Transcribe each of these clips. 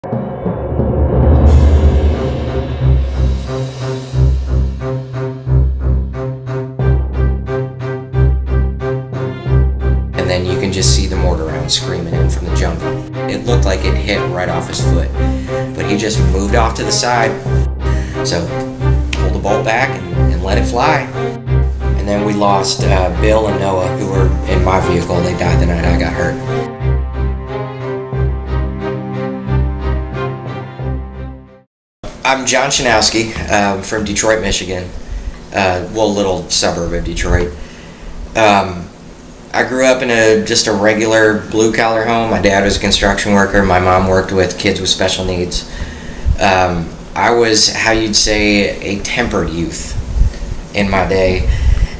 And then you can just see the mortar round screaming in from the jungle. It looked like it hit right off his foot, but he just moved off to the side. So pulled the bolt back and let it fly. And then we lost Bill and Noah, who were in my vehicle. They died the night I got hurt. I'm John Chrzanowski from Detroit, Michigan. Little suburb of Detroit. I grew up in just a regular blue-collar home. My dad was a construction worker. My mom worked with kids with special needs. I was, how you'd say, a tempered youth in my day.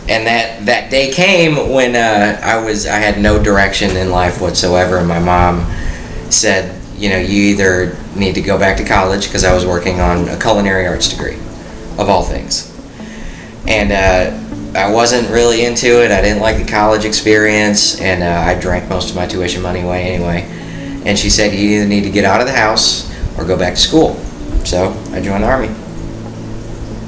And that day came when I had no direction in life whatsoever. And my mom said, you either need to go back to college, because I was working on a culinary arts degree, of all things. And I wasn't really into it. I didn't like the college experience, and I drank most of my tuition money away anyway. And she said, you either need to get out of the house or go back to school. So I joined the Army.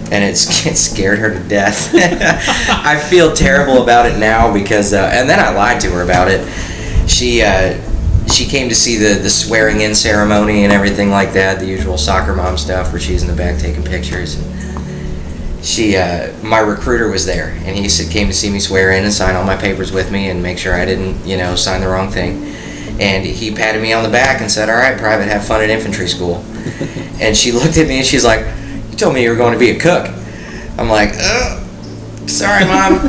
And it scared her to death. I feel terrible about it now because, and then I lied to her about it. She came to see the swearing in ceremony and everything like that, the usual soccer mom stuff where she's in the back taking pictures. And my recruiter was there, and he came to see me swear in and sign all my papers with me and make sure I didn't, sign the wrong thing. And he patted me on the back and said, "All right, Private, have fun at infantry school." And she looked at me and she's like, "You told me you were going to be a cook." I'm like, "Sorry, Mom."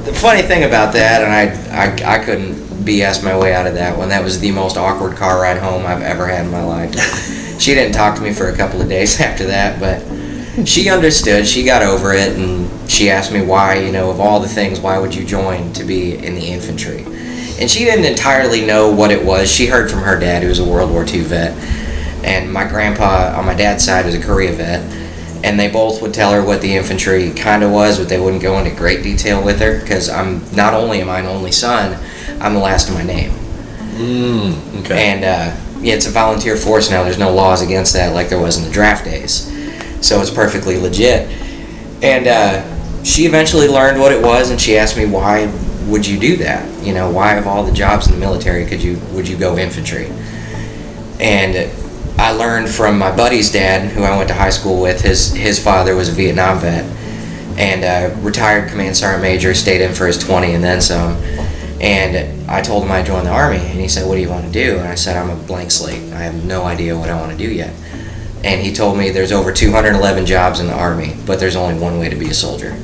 The funny thing about that, and I couldn't BS my way out of that one. That was the most awkward car ride home I've ever had in my life. She didn't talk to me for a couple of days after that, but she understood. She got over it, and she asked me why, of all the things, why would you join to be in the infantry? And she didn't entirely know what it was. She heard from her dad, who was a World War II vet, and my grandpa on my dad's side was a Korea vet, and they both would tell her what the infantry kind of was, but they wouldn't go into great detail with her, because not only am I an only son, I'm the last of my name. Okay. And it's a volunteer force now. There's no laws against that like there was in the draft days. So it's perfectly legit. And she eventually learned what it was, and she asked me, why would you do that? Why of all the jobs in the military would you go infantry? And I learned from my buddy's dad, who I went to high school with. His father was a Vietnam vet, and retired command sergeant major, stayed in for his 20 and then some. And I told him I joined the Army, and he said, "What do you want to do?" And I said, "I'm a blank slate. I have no idea what I want to do yet." And he told me there's over 211 jobs in the Army, but there's only one way to be a soldier.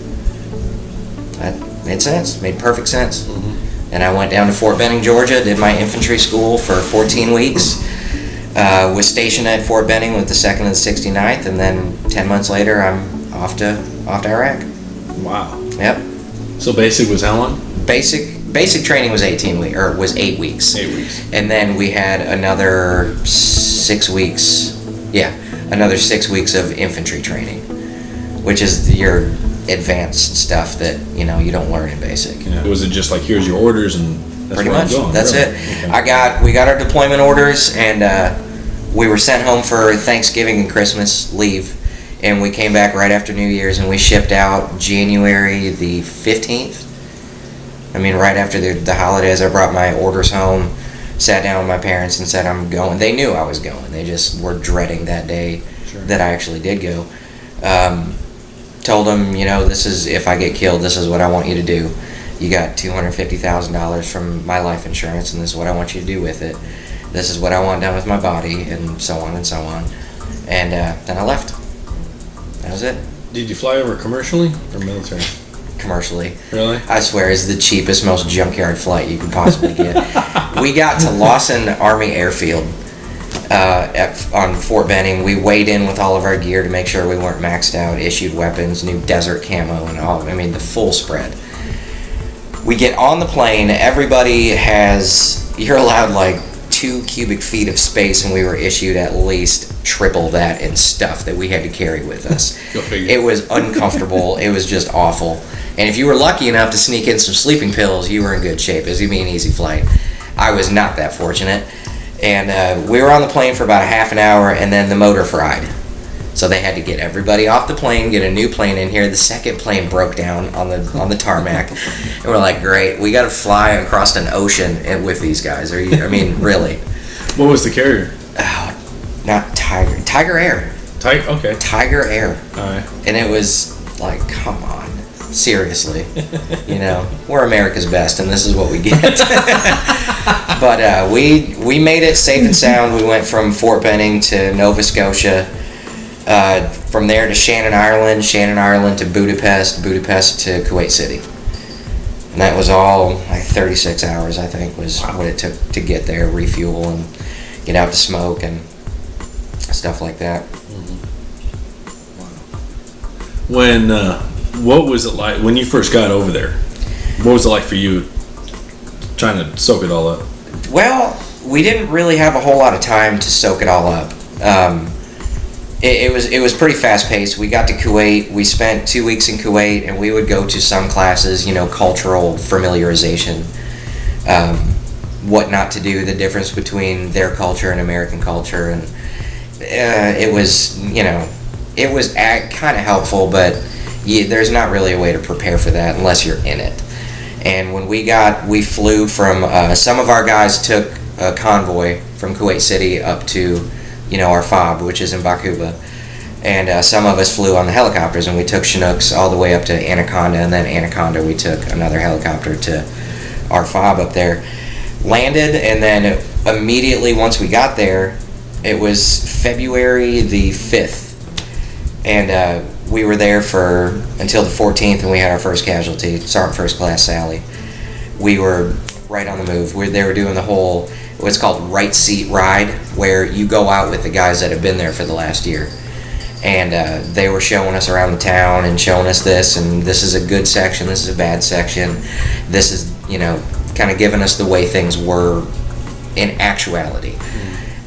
That made sense, made perfect sense. Mm-hmm. And I went down to Fort Benning, Georgia, did my infantry school for 14 weeks, was stationed at Fort Benning with the 2nd and the 69th, and then 10 months later, I'm off to Iraq. Wow. Yep. So basic was how long? Basic training was 8 weeks. 8 weeks. And then we had another 6 weeks. Yeah, another 6 weeks of infantry training, which is your advanced stuff that you don't learn in basic. Yeah. Was it just like, here's your orders and that's pretty where much? I'm going? That's really? it. Okay. We got our deployment orders, and we were sent home for Thanksgiving and Christmas leave, and we came back right after New Year's, and we shipped out January the 15th. Right after the holidays. I brought my orders home, sat down with my parents and said, "I'm going." They knew I was going. They just were dreading that day that I actually did go. Told them, this is, if I get killed, this is what I want you to do. You got $250,000 from my life insurance, and this is what I want you to do with it. This is what I want done with my body, and so on and so on. And then I left. That was it. Did you fly over commercially or military? Commercially. Really? I swear, it's the cheapest, most junkyard flight you could possibly get. We got to Lawson Army Airfield on Fort Benning. We weighed in with all of our gear to make sure we weren't maxed out, issued weapons, new desert camo, and all. The full spread. We get on the plane. You're allowed like 2 cubic feet of space, and we were issued at least triple that in stuff that we had to carry with us. Go figure. It was uncomfortable. It was just awful. And if you were lucky enough to sneak in some sleeping pills, you were in good shape. It was going to be an easy flight. I was not that fortunate. And we were on the plane for about a half an hour, and then the motor fried. So they had to get everybody off the plane, get a new plane in here. The second plane broke down on the tarmac, and we're like, great, we got to fly across an ocean with these guys. I mean, really? What was the carrier? Oh, not Tiger Air. Okay. Tiger Air. All right. And it was like, come on, seriously, we're America's best, and this is what we get. But we made it safe and sound. We went from Fort Benning to Nova Scotia, from there to Shannon, Ireland to Budapest to Kuwait City. And that was all like 36 hours, I think, was what it took to get there, refuel, and get out to smoke and stuff like that. When what was it like when you first got over there? What was it like for you trying to soak it all up? Well, we didn't really have a whole lot of time to soak it all up. It was pretty fast paced. We got to Kuwait. We spent 2 weeks in Kuwait, and we would go to some classes, cultural familiarization, what not to do, the difference between their culture and American culture, and it was kind of helpful, but there's not really a way to prepare for that unless you're in it. And when we flew from, some of our guys took a convoy from Kuwait City up to, our FOB, which is in Bakuba. And some of us flew on the helicopters, and we took Chinooks all the way up to Anaconda, and then Anaconda we took another helicopter to our FOB up there. Landed, and then immediately once we got there, it was February the 5th. And we were there until the 14th, and we had our first casualty, Sergeant First Class Sally. We were right on the move. They were doing the whole, what's called right seat ride, where you go out with the guys that have been there for the last year. And they were showing us around the town and showing us this, and this is a good section, this is a bad section. This is, kind of giving us the way things were in actuality.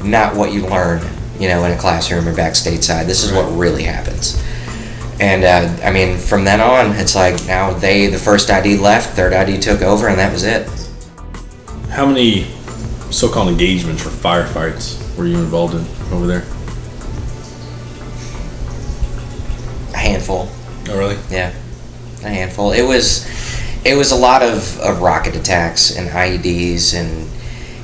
Not what you learn, in a classroom or back stateside. This is what really happens. And from then on, it's like now the first ID left, third ID took over, and that was it. How many so-called engagements or firefights were you involved in over there? A handful. Oh, really? Yeah, a handful. It was a lot of rocket attacks and IEDs, and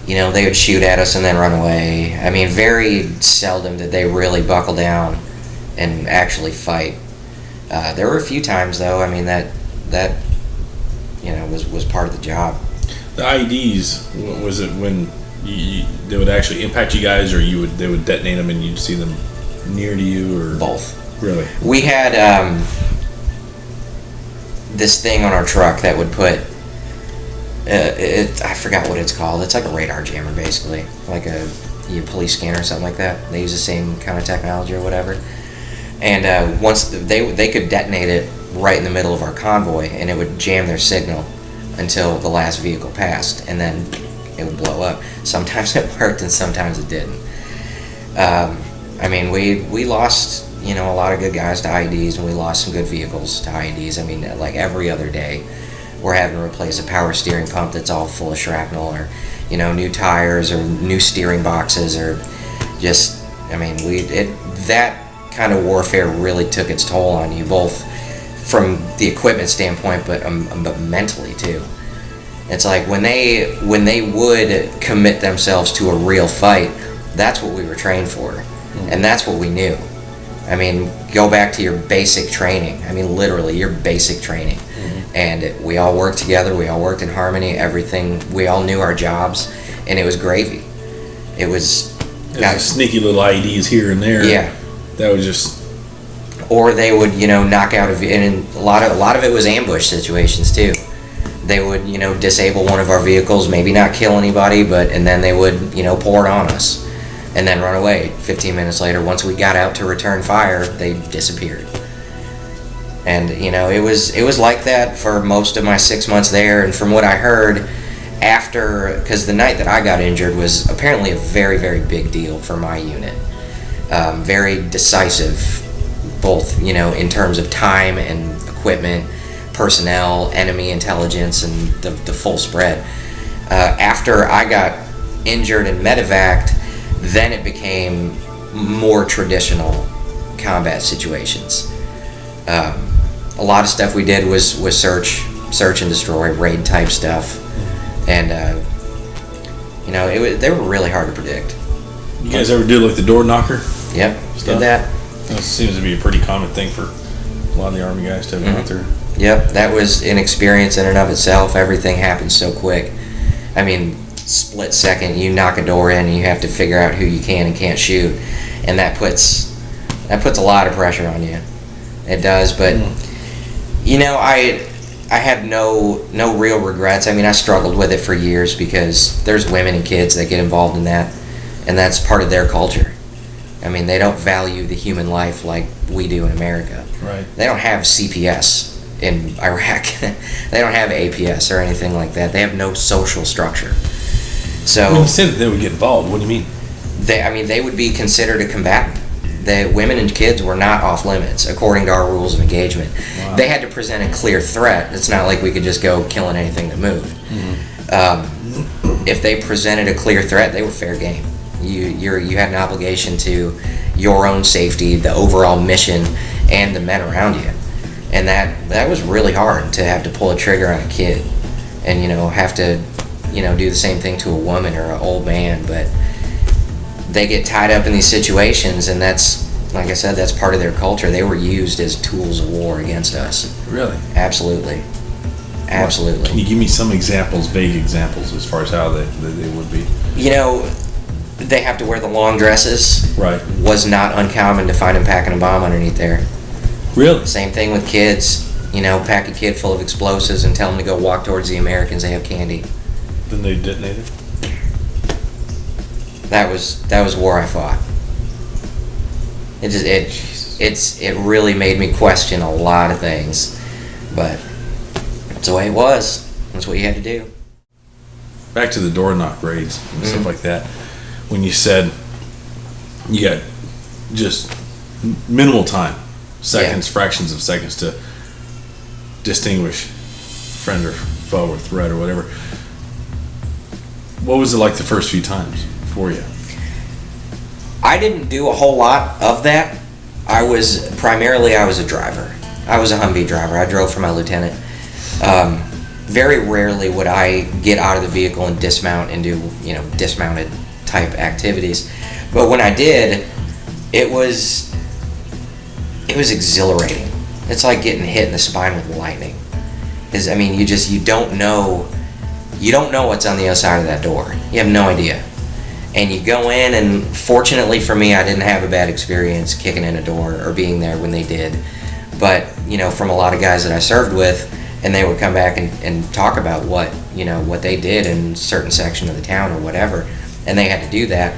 they would shoot at us and then run away. Very seldom did they really buckle down and actually fight. There were a few times, though. That was part of the job. The IEDs, was it when they would actually impact you guys, or they would detonate them and you'd see them near to you, or both? Really? We had this thing on our truck that would put. I forgot what it's called. It's like a radar jammer, basically, like a police scanner or something like that. They use the same kind of technology or whatever. And once they could detonate it right in the middle of our convoy, and it would jam their signal until the last vehicle passed, and then it would blow up. Sometimes it worked, and sometimes it didn't. We lost a lot of good guys to IEDs, and we lost some good vehicles to IEDs. Like every other day, we're having to replace a power steering pump that's all full of shrapnel, or new tires, or new steering boxes, or just that kind of warfare really took its toll on you, both from the equipment standpoint, but mentally too. It's like when they would commit themselves to a real fight, that's what we were trained for, and that's what we knew. Go back to your basic training. Literally your basic training. And we all worked together, we all worked in harmony, everything, we all knew our jobs, and it was gravy. It was sneaky little IEDs here and there. Yeah. That was just... Or they would, knock out and a lot of it was ambush situations too. They would, disable one of our vehicles, maybe not kill anybody, and then they would, pour it on us and then run away. 15 minutes later, once we got out to return fire, they disappeared. And it was like that for most of my 6 months there. And from what I heard, because the night that I got injured was apparently a very, very big deal for my unit. Very decisive, both in terms of time and equipment, personnel, enemy intelligence, and the full spread. After I got injured and medevaced, then it became more traditional combat situations. A lot of stuff we did was search and destroy, raid type stuff, and they were really hard to predict. You guys ever do like the door knocker? Yep, Stuff? did that. That seems to be a pretty common thing for a lot of the Army guys to have gone through. Yep, that was an experience in and of itself. Everything happened so quick. I mean, split second, you knock a door in and you have to figure out who you can and can't shoot, and that puts a lot of pressure on you. It does, but I have no real regrets. I mean, I struggled with it for years because there's women and kids that get involved in that, and that's part of their culture. I mean, they don't value the human life like we do in America. Right. They don't have CPS in Iraq. They don't have APS or anything like that. They have no social structure. So when you said that they would get involved, what do you mean? They would be considered a combatant. The women and kids were not off limits according to our rules of engagement. Wow. They had to present a clear threat. It's not like we could just go killing anything that moved. If they presented a clear threat, they were fair game. You had an obligation to your own safety, the overall mission, and the men around you. And that was really hard to have to pull a trigger on a kid, and have to do the same thing to a woman or an old man. But they get tied up in these situations, and that's, like I said, that's part of their culture. They were used as tools of war against us. Really? Absolutely. Absolutely. Can you give me some examples, vague examples, as far as how they would be? They have to wear the long dresses. Right. Was not uncommon to find them packing a bomb underneath there. Really? Same thing with kids. Pack a kid full of explosives and tell them to go walk towards the Americans. They have candy. Then they detonate it? That was war I fought. It really made me question a lot of things, but that's the way it was. That's what you had to do. Back to the door knock raids and stuff like that. When you said you got just minimal time, seconds, fractions of seconds to distinguish friend or foe or threat or whatever. What was it like the first few times for you? I didn't do a whole lot of that. I was a driver. I was a Humvee driver. I drove for my lieutenant. Very rarely would I get out of the vehicle and dismount and do dismounted type activities. But when I did, it was exhilarating. It's like getting hit in the spine with lightning. You don't know what's on the other side of that door. You have no idea. And you go in, and fortunately for me, I didn't have a bad experience kicking in a door or being there when they did. But, from a lot of guys that I served with, and they would come back and talk about what they did in a certain section of the town or whatever, and they had to do that.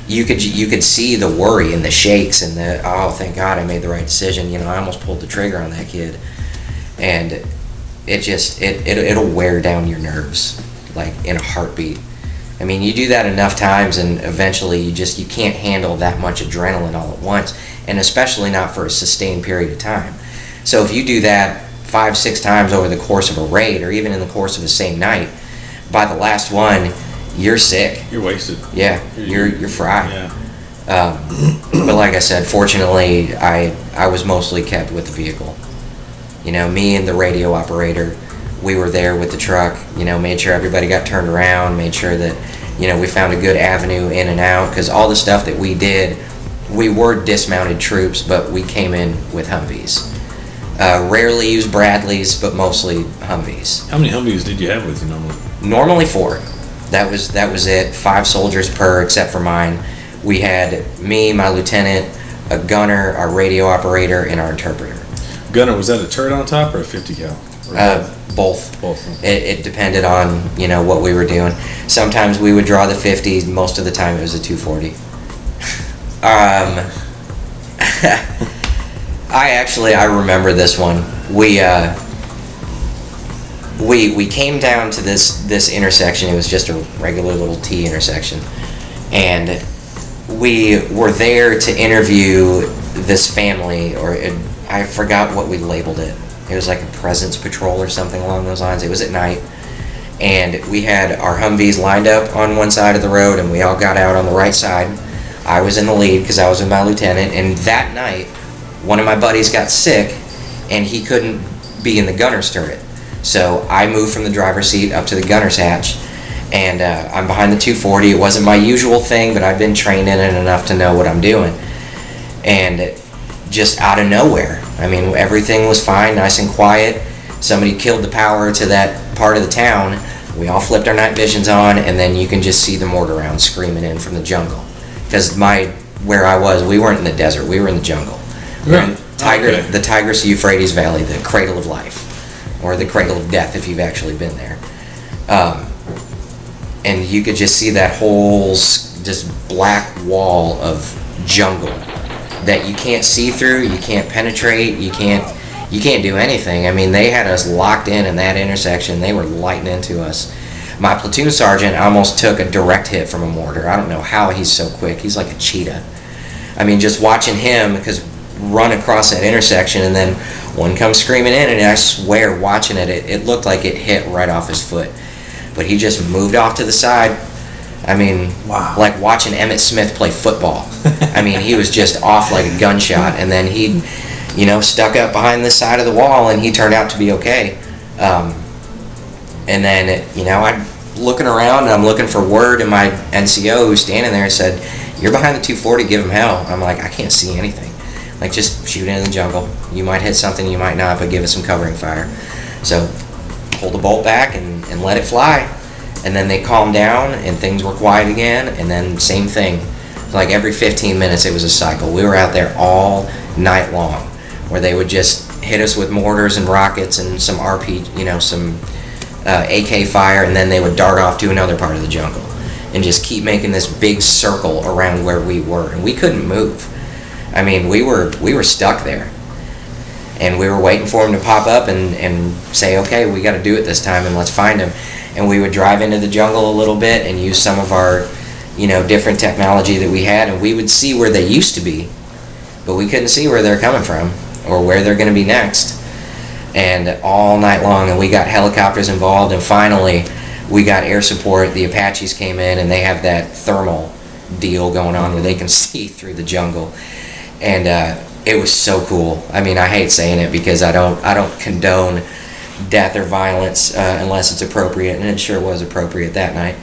You could see the worry and the shakes and the, oh, thank God I made the right decision. I almost pulled the trigger on that kid. And it'll wear down your nerves like in a heartbeat. You do that enough times, and eventually you can't handle that much adrenaline all at once, and especially not for a sustained period of time. So if you do that 5-6 times over the course of a raid, or even in the course of the same night, by the last one, you're sick. You're wasted. Yeah, you're fried. Yeah. But like I said, fortunately, I was mostly kept with the vehicle. Me and the radio operator, we were there with the truck, made sure everybody got turned around, made sure that, we found a good avenue in and out, because all the stuff that we did, we were dismounted troops, but we came in with Humvees. Rarely used Bradleys, but mostly Humvees. How many Humvees did you have with you normally? Normally 4. That was it. 5 soldiers per, except for mine. We had me, my lieutenant, a gunner, our radio operator, and our interpreter. Gunner, was that a turret on top or a 50 cal? Both. Both. It depended on what we were doing. Sometimes we would draw the 50. Most of the time it was a 240. I remember this one. We came down to this intersection. It was just a regular little T intersection, and we were there to interview this family, or I forgot what we labeled it. It was like a presence patrol or something along those lines. It was at night, and we had our Humvees lined up on one side of the road, and we all got out on the right side. I was in the lead because I was with my lieutenant, and that night, one of my buddies got sick, and he couldn't be in the gunner's turret. So I moved from the driver's seat up to the gunner's hatch, and I'm behind the 240. It wasn't my usual thing, but I've been trained in it enough to know what I'm doing. And just out of nowhere, I mean, everything was fine, nice and quiet. Somebody killed the power to that part of the town. We all flipped our night visions on, and then you can just see the mortar rounds screaming in from the jungle. Because where I was, we weren't in the desert, we were in the jungle. Right. The Tigris-Euphrates Valley, the cradle of life, or the cradle of death if you've actually been there. And you could just see that whole just black wall of jungle that you can't see through, you can't penetrate, you can't do anything. I mean, they had us locked in that intersection. They were lighting into us. My platoon sergeant almost took a direct hit from a mortar. I don't know how he's so quick. He's like a cheetah. I mean, just watching him, because run across that intersection, and then one comes screaming in, and I swear, watching it looked like it hit right off his foot. But he just moved off to the side. I mean, wow. Like watching Emmitt Smith play football. I mean, he was just off like a gunshot, and then he, stuck up behind the side of the wall, and he turned out to be okay. And then, I'm looking around, and I'm looking for word, and my NCO who's standing there said, "You're behind the 240, give him hell." I'm like, I can't see anything. Like, just shoot in the jungle. You might hit something, you might not, but give it some covering fire. So, pull the bolt back and let it fly. And then they calmed down, and things were quiet again, and then same thing. Like every 15 minutes, it was a cycle. We were out there all night long, where they would just hit us with mortars and rockets and some some AK fire, and then they would dart off to another part of the jungle and just keep making this big circle around where we were, and we couldn't move. I mean, we were stuck there, and we were waiting for them to pop up and say, okay, we got to do it this time, and let's find them. And we would drive into the jungle a little bit and use some of our different technology that we had, and we would see where they used to be, but we couldn't see where they're coming from or where they're going to be next. And all night long, and we got helicopters involved, and finally we got air support. The Apaches came in, and they have that thermal deal going on where they can see through the jungle, and it was so cool. I mean, I hate saying it because I don't condone death or violence unless it's appropriate, and it sure was appropriate that night.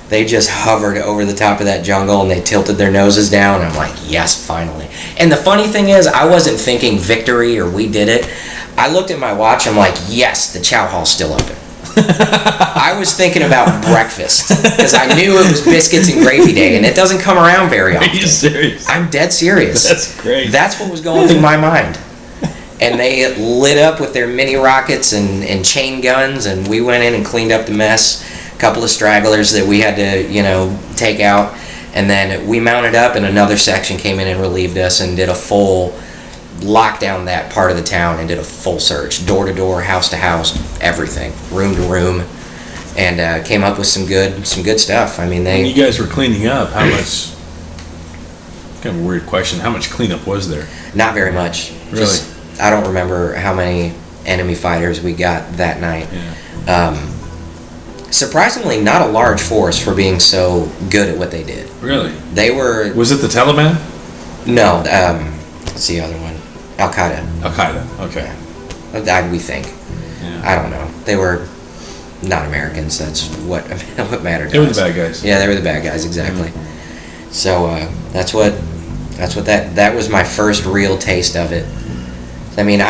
They just hovered over the top of that jungle, and they tilted their noses down. I'm like, yes, finally. And the funny thing is, I wasn't thinking victory or we did it. I looked at my watch, I'm like, yes, the chow hall's still open. I was thinking about breakfast because I knew it was biscuits and gravy day, and it doesn't come around very often. Are you serious? I'm dead serious. That's great. That's what was going through my mind. And they lit up with their mini rockets and chain guns, and we went in and cleaned up the mess. A couple of stragglers that we had to take out, and then we mounted up, and another section came in and relieved us and did a full lockdown that part of the town and did a full search, door to door, house to house, everything, room to room, and came up with some good stuff. I mean, when you guys were cleaning up, how much? Kind of a weird question. How much cleanup was there? Not very much. Really? I don't remember how many enemy fighters we got that night. Yeah. Surprisingly, not a large force for being so good at what they did. Really? They were... Was it the Taliban? No, what's the other one? Al-Qaeda. Al-Qaeda, okay. We think. Yeah. I don't know. They were not Americans. That's what mattered. They were the bad guys. Yeah, they were the bad guys, exactly. Mm-hmm. So that's what that was my first real taste of it. I mean,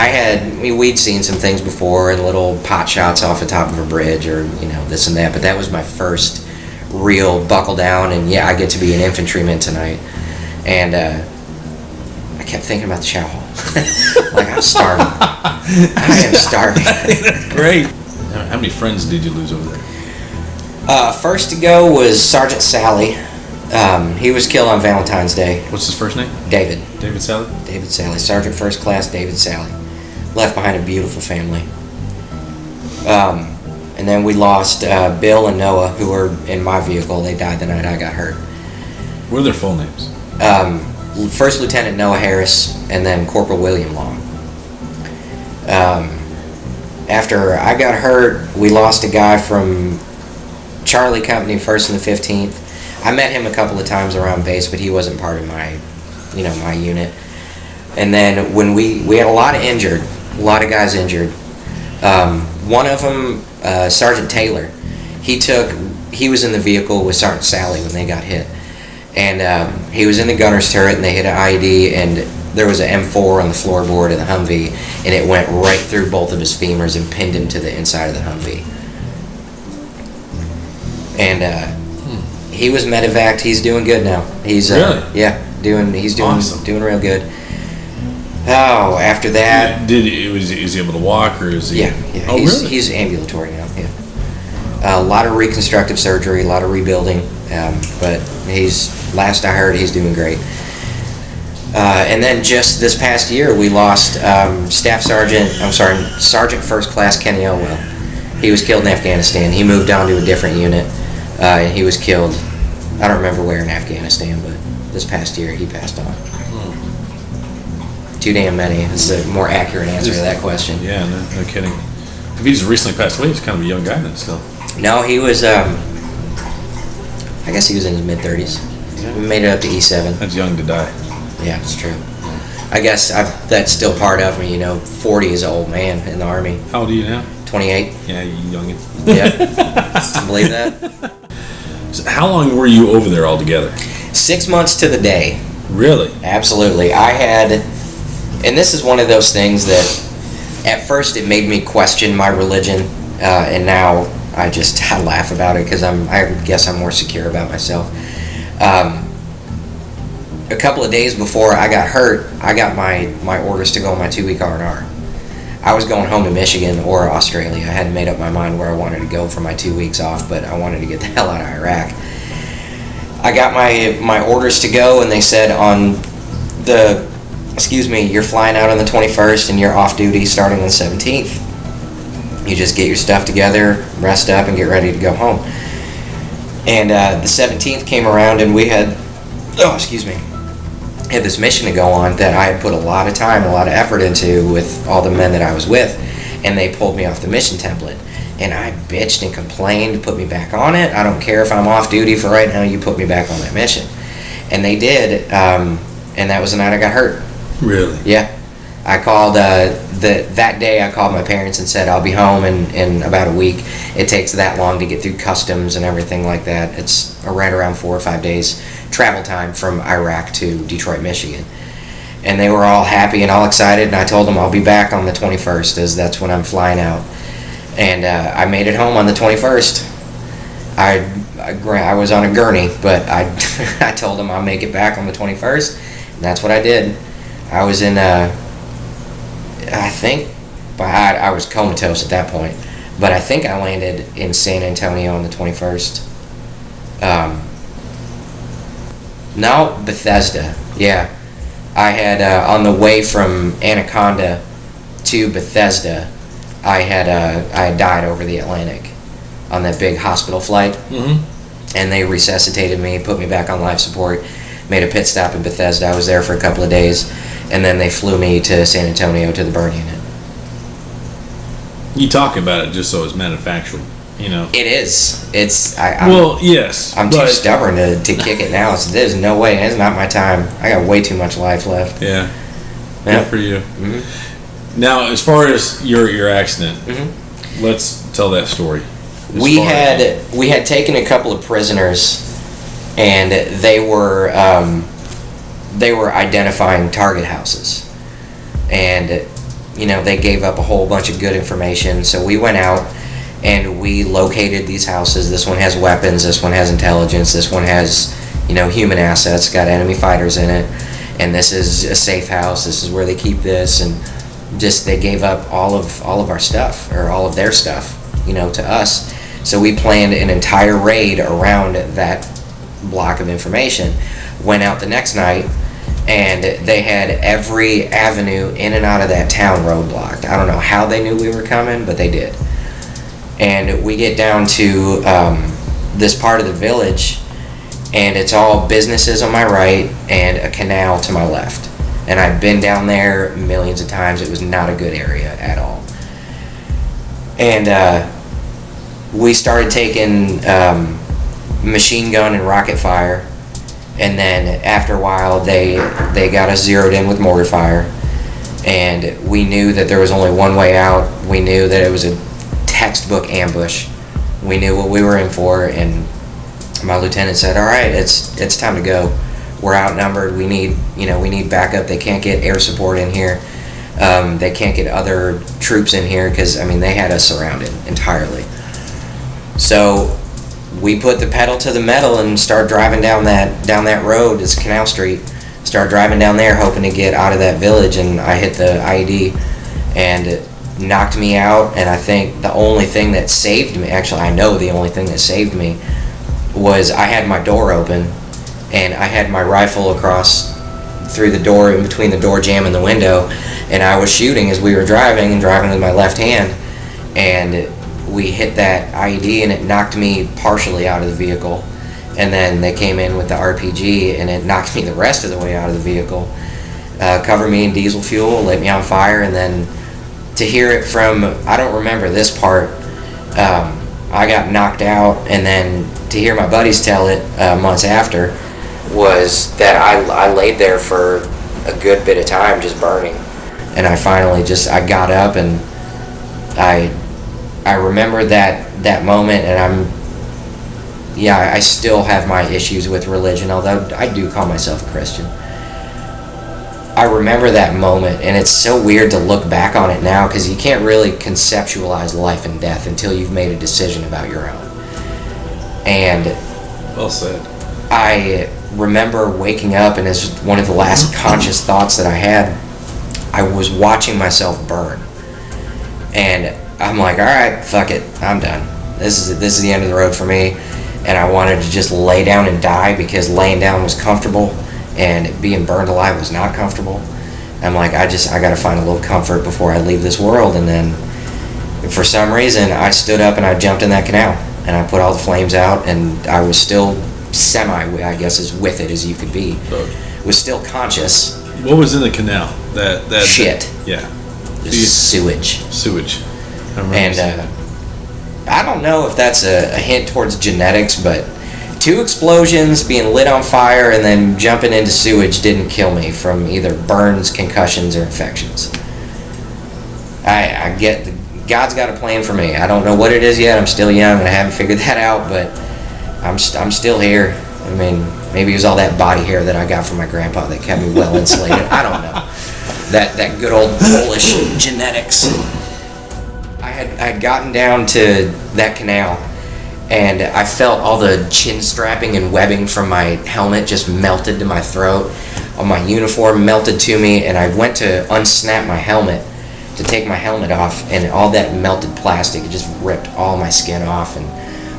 we'd seen some things before, and little pot shots off the top of a bridge, or this and that. But that was my first real buckle down, and yeah, I get to be an infantryman tonight. And I kept thinking about the chow hall. Like, I'm starving. I am starving. That's great. How many friends did you lose over there? First to go was Sergeant Sally. He was killed on Valentine's Day. What's his first name? David. David Sally? David Sally. Sergeant First Class David Sally. Left behind a beautiful family. And then we lost Bill and Noah, who were in my vehicle. They died the night I got hurt. What are their full names? First Lieutenant Noah Harris, and then Corporal William Long. after I got hurt, we lost a guy from Charlie Company, 1st and the 15th. I met him a couple of times around base, but he wasn't part of my, my unit. And then when we had a lot of guys injured. One of them, Sergeant Taylor, he was in the vehicle with Sergeant Sally when they got hit. And he was in the gunner's turret, and they hit an IED, and there was an M4 on the floorboard of the Humvee, and it went right through both of his femurs and pinned him to the inside of the Humvee. And he was Medevac. He's doing good now. He's really? Yeah, he's doing awesome. Doing real good. Oh, after that, is he able to walk, or is he? Yeah. Oh, really? He's ambulatory now. Yeah. A lot of reconstructive surgery, a lot of rebuilding, but last I heard, he's doing great. And then just this past year, we lost Sergeant First Class Kenny Elwell. He was killed in Afghanistan. He moved on to a different unit, and he was killed. I don't remember where in Afghanistan, but this past year he passed on. Too damn many is a more accurate answer to that question. Yeah, no kidding. If he just recently passed away, he's kind of a young guy then still. No, he was, I guess he was in his mid-30s. Yeah. We made it up to E7. That's young to die. Yeah, it's true. I guess that's still part of me, 40 is an old man in the Army. How old are you now? 28. Yeah, you youngin'. Yeah. Believe that? So how long were you over there altogether? 6 months to the day. Really? Absolutely. And this is one of those things that at first it made me question my religion, and now I laugh about it because I guess I'm more secure about myself. A couple of days before I got hurt, I got my orders to go on my 2-week R&R. I was going home to Michigan or Australia. I hadn't made up my mind where I wanted to go for my 2 weeks off, but I wanted to get the hell out of Iraq. I got my orders to go, and they said you're flying out on the 21st and you're off duty starting on the 17th. You just get your stuff together, rest up, and get ready to go home. And the 17th came around, and we had this mission to go on that I had put a lot of time, a lot of effort into with all the men that I was with, and they pulled me off the mission template. And I bitched and complained, put me back on it. I don't care if I'm off duty for right now, you put me back on that mission. And they did, and that was the night I got hurt. Really? Yeah. I called, that day I called my parents and said I'll be home in about a week. It takes that long to get through customs and everything like that. It's right around 4 or 5 days travel time from Iraq to Detroit, Michigan. And they were all happy and all excited, and I told them I'll be back on the 21st, as that's when I'm flying out. And I made it home on the 21st. I was on a gurney, but I told them I'll make it back on the 21st, and that's what I did. I was in I was comatose at that point, but I think I landed in San Antonio on the 21st. No, Bethesda. Yeah, I had on the way from Anaconda to Bethesda, I had died over the Atlantic on that big hospital flight, and they resuscitated me, put me back on life support, made a pit stop in Bethesda. I was there for a couple of days, and then they flew me to San Antonio to the burn unit. You talk about it just so it's manufactured, It is. It's. Yes. I'm too stubborn to kick it now. There's no way. It's not my time. I got way too much life left. Yeah. Good for you. Mm-hmm. Now, as far as your accident, let's tell that story. We had taken a couple of prisoners, and they were identifying target houses, and they gave up a whole bunch of good information. So we went out and we located these houses. This one has weapons. This one has intelligence. This one has human assets. Got enemy fighters in it, and this is a safe house. This is where they keep this, and just they gave up all of our stuff, or all of their stuff, to us. So we planned an entire raid around that block of information. Went out the next night, and they had every avenue in and out of that town roadblocked. I don't know how they knew we were coming, but they did. And we get down to this part of the village, and it's all businesses on my right and a canal to my left. And I've been down there millions of times. It was not a good area at all. And we started taking machine gun and rocket fire, and then after a while they got us zeroed in with mortar fire, and we knew that there was only one way out. We knew that it was a textbook ambush. We knew what we were in for, and my lieutenant said, all right, it's time to go. We're outnumbered. We need backup. They can't get air support in here. They can't get other troops in here because, I mean, they had us surrounded entirely. So we put the pedal to the metal and started driving down that road. It's Canal Street. Started driving down there hoping to get out of that village, and I hit the IED and it knocked me out. And I think the only thing that saved me, actually I know the only thing that saved me, was I had my door open and I had my rifle across through the door, in between the door jamb and the window, and I was shooting as we were driving with my left hand, and we hit that IED and it knocked me partially out of the vehicle, and then they came in with the RPG and it knocked me the rest of the way out of the vehicle, covered me in diesel fuel, lit me on fire. And then to hear it from, I don't remember this part, I got knocked out, and then to hear my buddies tell it months after, was that I laid there for a good bit of time just burning, and I finally I got up, and I remember that moment, and I still have my issues with religion, although I do call myself a Christian. I remember that moment, and it's so weird to look back on it now because you can't really conceptualize life and death until you've made a decision about your own. And well said. I remember waking up, and it's one of the last conscious thoughts that I had. I was watching myself burn, and I'm like, all right, fuck it, I'm done. This is the end of the road for me. And I wanted to just lay down and die because laying down was comfortable and being burned alive was not comfortable. I'm like, I gotta find a little comfort before I leave this world. And then for some reason I stood up and I jumped in that canal and I put all the flames out, and I was still I guess as with it as you could be. Was still conscious. What was in the canal? That shit. Yeah. Sewage. And I don't know if that's a hint towards genetics, but 2 explosions, being lit on fire, and then jumping into sewage didn't kill me from either burns, concussions, or infections. I get God's got a plan for me. I don't know what it is yet. I'm still young and I haven't figured that out, but I'm still here. I mean, maybe it was all that body hair that I got from my grandpa that kept me well insulated. I don't know. That good old Polish genetics. I had gotten down to that canal, and I felt all the chin strapping and webbing from my helmet just melted to my throat. All my uniform melted to me, and I went to unsnap my helmet to take my helmet off, and all that melted plastic just ripped all my skin off and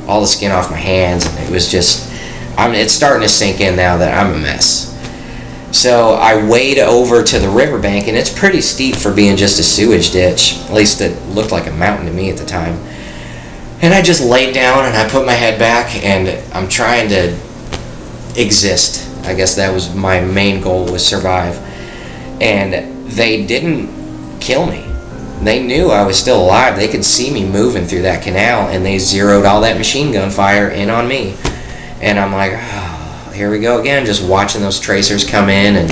all the skin off my hands, and it was just, it's starting to sink in now that I'm a mess. So I wade over to the riverbank, and it's pretty steep for being just a sewage ditch. At least it looked like a mountain to me at the time. And I just laid down and I put my head back, and I'm trying to exist. I guess that was my main goal, was survive. And they didn't kill me. They knew I was still alive. They could see me moving through that canal, and they zeroed all that machine gun fire in on me. And I'm like, oh, here we go again, just watching those tracers come in, and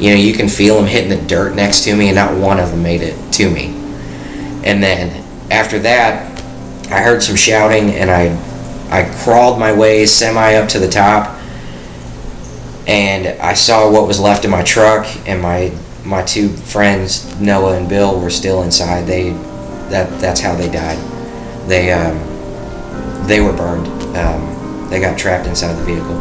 you can feel them hitting the dirt next to me, and not one of them made it to me. And then after that, I heard some shouting, and I crawled my way semi up to the top, and I saw what was left of my truck, and my 2 friends, Noah and Bill, were still inside. That's how they died. They were burned. They got trapped inside the vehicle.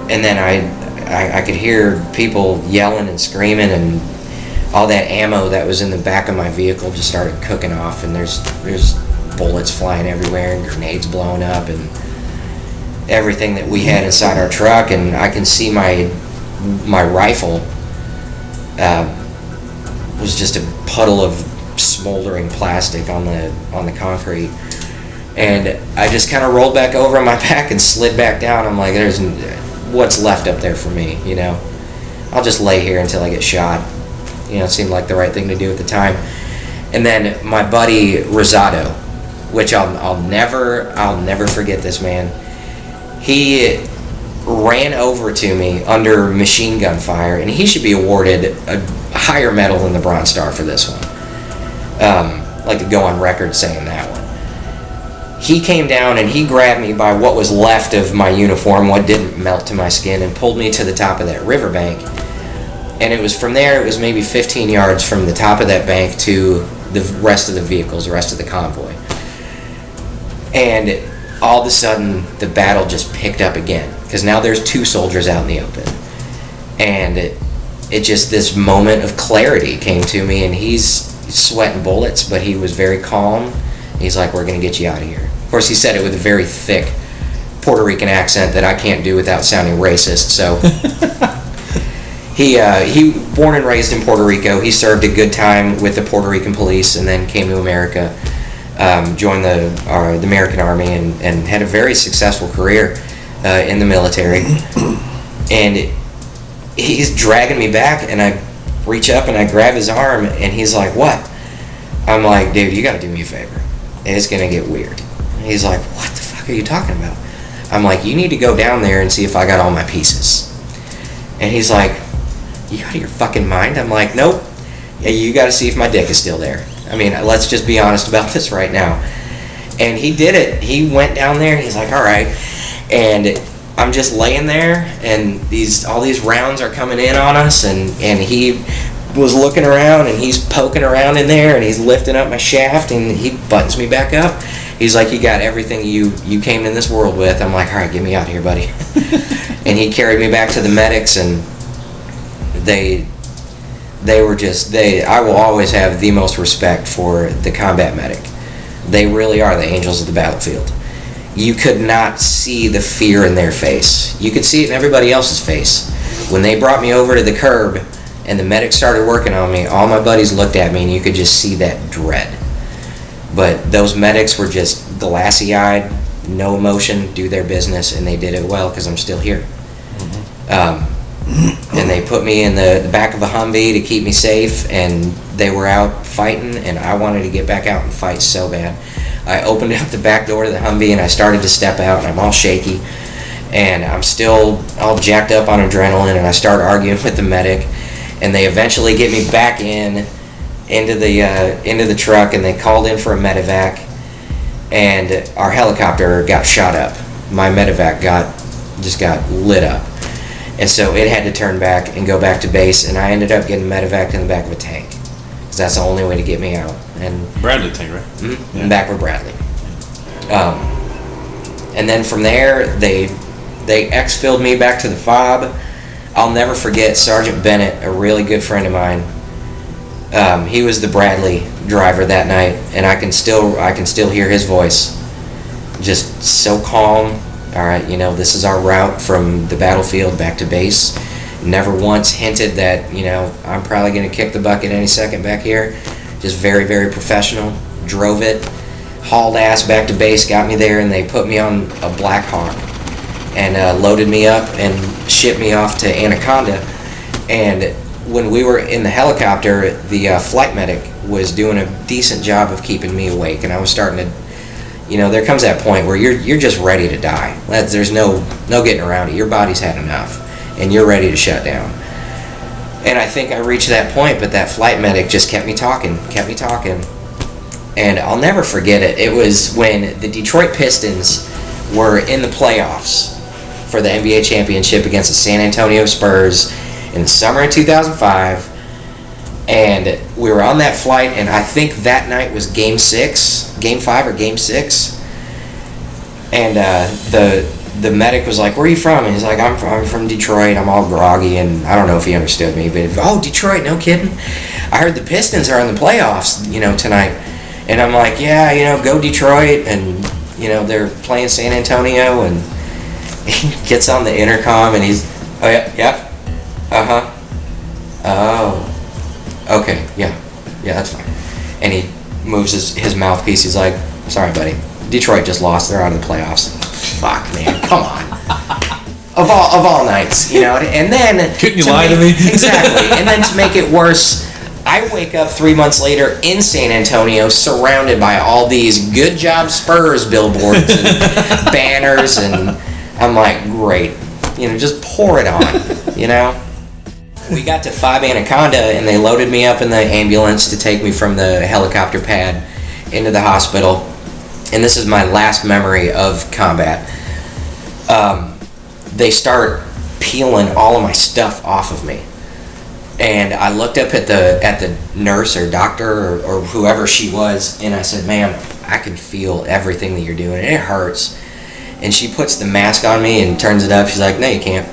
And then I could hear people yelling and screaming, and all that ammo that was in the back of my vehicle just started cooking off, and there's bullets flying everywhere and grenades blowing up and everything that we had inside our truck. And I can see my rifle was just a puddle of smoldering plastic on the concrete, and I just kind of rolled back over on my back and slid back down. I'm like, there's what's left up there for me, I'll just lay here until I get shot. It seemed like the right thing to do at the time. And then my buddy Rosado, which I'll never forget this man. He ran over to me under machine gun fire, and he should be awarded a higher medal than the Bronze Star for this one. Like to go on record saying that one. He came down and he grabbed me by what was left of my uniform, what didn't melt to my skin, and pulled me to the top of that riverbank. And it was from there, it was maybe 15 yards from the top of that bank to the rest of the vehicles, the rest of the convoy. And all of a sudden, the battle just picked up again, because now there's 2 soldiers out in the open. And it just, this moment of clarity came to me, and he's sweating bullets, but he was very calm. He's like, we're going to get you out of here. Of course, he said it with a very thick Puerto Rican accent that I can't do without sounding racist, so... He born and raised in Puerto Rico. He served a good time with the Puerto Rican police and then came to America, joined the American Army, and had a very successful career in the military. And he's dragging me back, and I reach up and I grab his arm, and he's like, what? I'm like, dude, you got to do me a favor. It's going to get weird. And he's like, what the fuck are you talking about? I'm like, you need to go down there and see if I got all my pieces. And he's like, you out of your fucking mind? I'm like, nope. Yeah, you got to see if my dick is still there. I mean, let's just be honest about this right now. And he did it. He went down there, and he's like, all right. And I'm just laying there, and all these rounds are coming in on us, and he was looking around, and he's poking around in there, and he's lifting up my shaft, and he buttons me back up. He's like, you got everything you came in this world with. I'm like, all right, get me out of here, buddy. And he carried me back to the medics, and I will always have the most respect for the combat medic. They really are the angels of the battlefield. You could not see the fear in their face. You could see it in everybody else's face. When they brought me over to the curb and the medic started working on me, all my buddies looked at me and you could just see that dread. But those medics were just glassy-eyed, no emotion, do their business, and they did it well because I'm still here. And they put me in the back of a Humvee to keep me safe, and they were out fighting, and I wanted to get back out and fight so bad. I opened up the back door to the Humvee, and I started to step out, and I'm all shaky, and I'm still all jacked up on adrenaline, and I start arguing with the medic, and they eventually get me back into the truck, and they called in for a Medevac, and our helicopter got shot up. My Medevac just got lit up. And so it had to turn back and go back to base, and I ended up getting medevaced in the back of a tank, because that's the only way to get me out. And Bradley tank, right? Mm-hmm, yeah. Back with Bradley. And then from there, they exfilled me back to the FOB. I'll never forget Sergeant Bennett, a really good friend of mine. He was the Bradley driver that night, and I can still hear his voice, just so calm. All right, this is our route from the battlefield back to base. Never once hinted that, I'm probably going to kick the bucket any second back here. Just very, very professional. Drove it, hauled ass back to base, got me there, and they put me on a Black Hawk and loaded me up and shipped me off to Anaconda. And when we were in the helicopter, the flight medic was doing a decent job of keeping me awake, and I was starting to, there comes that point where you're just ready to die. There's no getting around it. Your body's had enough, and you're ready to shut down. And I think I reached that point, but that flight medic just kept me talking. And I'll never forget it. It was when the Detroit Pistons were in the playoffs for the NBA championship against the San Antonio Spurs in the summer of 2005. And we were on that flight, and I think that night was Game 5 or Game 6. And the medic was like, where are you from? And he's like, I'm from Detroit. I'm all groggy, and I don't know if he understood me, but, oh, Detroit, no kidding? I heard the Pistons are in the playoffs, tonight. And I'm like, yeah, go Detroit, and, they're playing San Antonio, and he gets on the intercom, and he's, oh, yeah, uh-huh, oh. Okay, yeah, that's fine. And he moves his mouthpiece. He's like, sorry, buddy. Detroit just lost. They're out of the playoffs. Fuck, man. Come on. Of all nights, And then... Couldn't you lie to me? Exactly. And then to make it worse, I wake up 3 months later in San Antonio, surrounded by all these "Good Job Spurs" billboards and banners, and I'm like, great, just pour it on, We got to 5 Anaconda, and they loaded me up in the ambulance to take me from the helicopter pad into the hospital. And this is my last memory of combat. They start peeling all of my stuff off of me. And I looked up at the nurse or doctor or whoever she was, and I said, "Ma'am, I can feel everything that you're doing, and it hurts." And she puts the mask on me and turns it up. She's like, "No, you can't."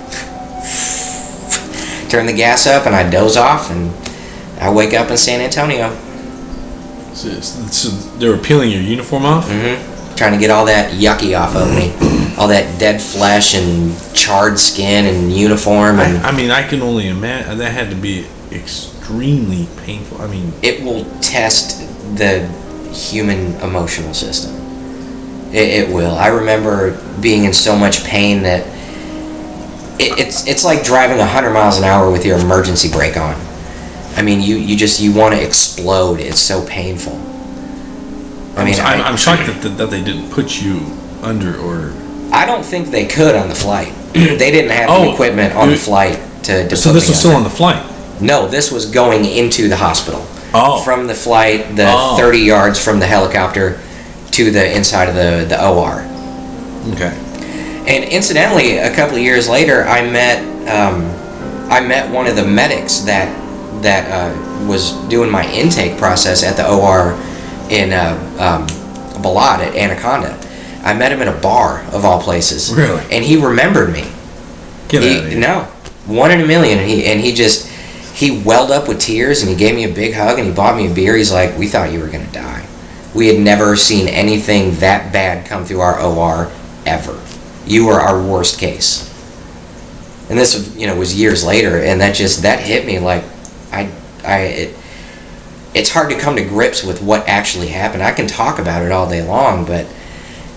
Turn the gas up, and I doze off, and I wake up in San Antonio. So they were peeling your uniform off? Mm-hmm. Trying to get all that yucky off of me. All that dead flesh and charred skin and uniform. And I can only imagine. That had to be extremely painful. it will test the human emotional system. It will. I remember being in so much pain that it's like driving 100 miles an hour with your emergency brake on. You want to explode. It's so painful. I'm shocked that they didn't put you under, or I don't think they could on the flight. They didn't have the equipment on the flight to so this was still on the flight? No, this was going into the hospital. Oh. From the flight, 30 yards from the helicopter to the inside of the OR. Okay. And incidentally, a couple of years later, I met one of the medics that was doing my intake process at the OR in Balad at Anaconda. I met him in a bar, of all places. Really? And he remembered me. Get out of here. No, 1 in a million. And he welled up with tears, and he gave me a big hug, and he bought me a beer. He's like, "We thought you were going to die. We had never seen anything that bad come through our OR ever. You were our worst case." And this was years later, and that hit me like, it's hard to come to grips with what actually happened. I can talk about it all day long, but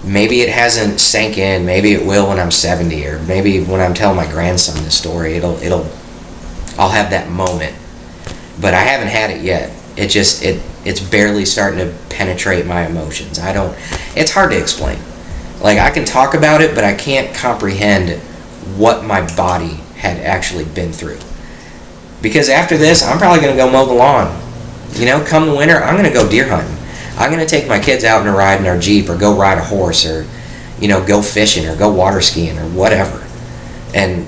maybe it hasn't sank in. Maybe it will when I'm 70, or maybe when I'm telling my grandson this story, I'll have that moment. But I haven't had it yet. It's barely starting to penetrate my emotions. It's hard to explain. Like, I can talk about it, but I can't comprehend what my body had actually been through. Because after this, I'm probably going to go mow the lawn. Come the winter, I'm going to go deer hunting. I'm going to take my kids out and ride in our Jeep, or go ride a horse, or, go fishing, or go water skiing, or whatever. And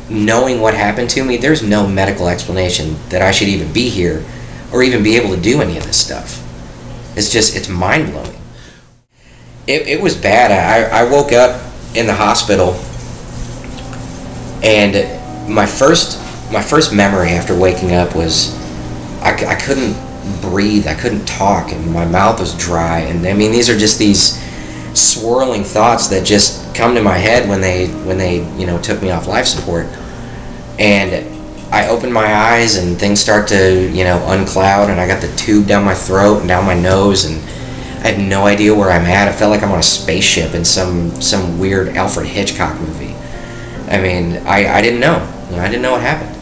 knowing what happened to me, there's no medical explanation that I should even be here or even be able to do any of this stuff. It's mind-blowing. It was bad. I woke up in the hospital, and my first memory after waking up was I couldn't breathe, I couldn't talk, and my mouth was dry. And these are just these swirling thoughts that just come to my head when they took me off life support. And I open my eyes, and things start to uncloud, and I got the tube down my throat and down my nose, and I have no idea where I'm at. I felt like I'm on a spaceship in some weird Alfred Hitchcock movie. I didn't know. I didn't know what happened.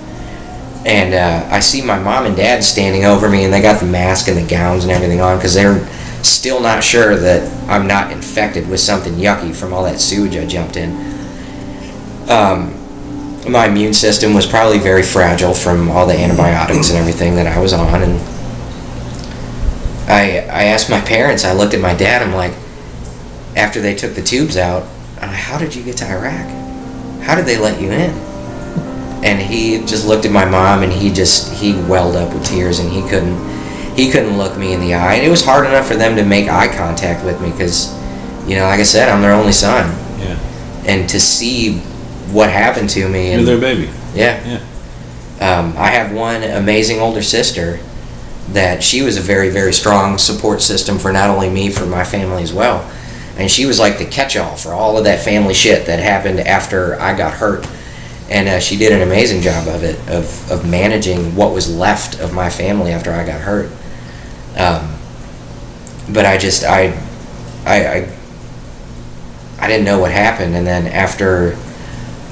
And I see my mom and dad standing over me, and they got the mask and the gowns and everything on, because they're still not sure that I'm not infected with something yucky from all that sewage I jumped in. My immune system was probably very fragile from all the antibiotics and everything that I was on. And I asked my parents, I looked at my dad, I'm like, after they took the tubes out, "How did you get to Iraq? How did they let you in?" And he just looked at my mom, and he welled up with tears, and he couldn't look me in the eye. And it was hard enough for them to make eye contact with me, because, like I said, I'm their only son. Yeah. And to see what happened to me. You're their baby. Yeah. Yeah. I have one amazing older sister that she was a very, very strong support system for not only me, for my family as well. And she was like the catch-all for all of that family shit that happened after I got hurt. And she did an amazing job of it, of managing what was left of my family after I got hurt. But I didn't know what happened. And then after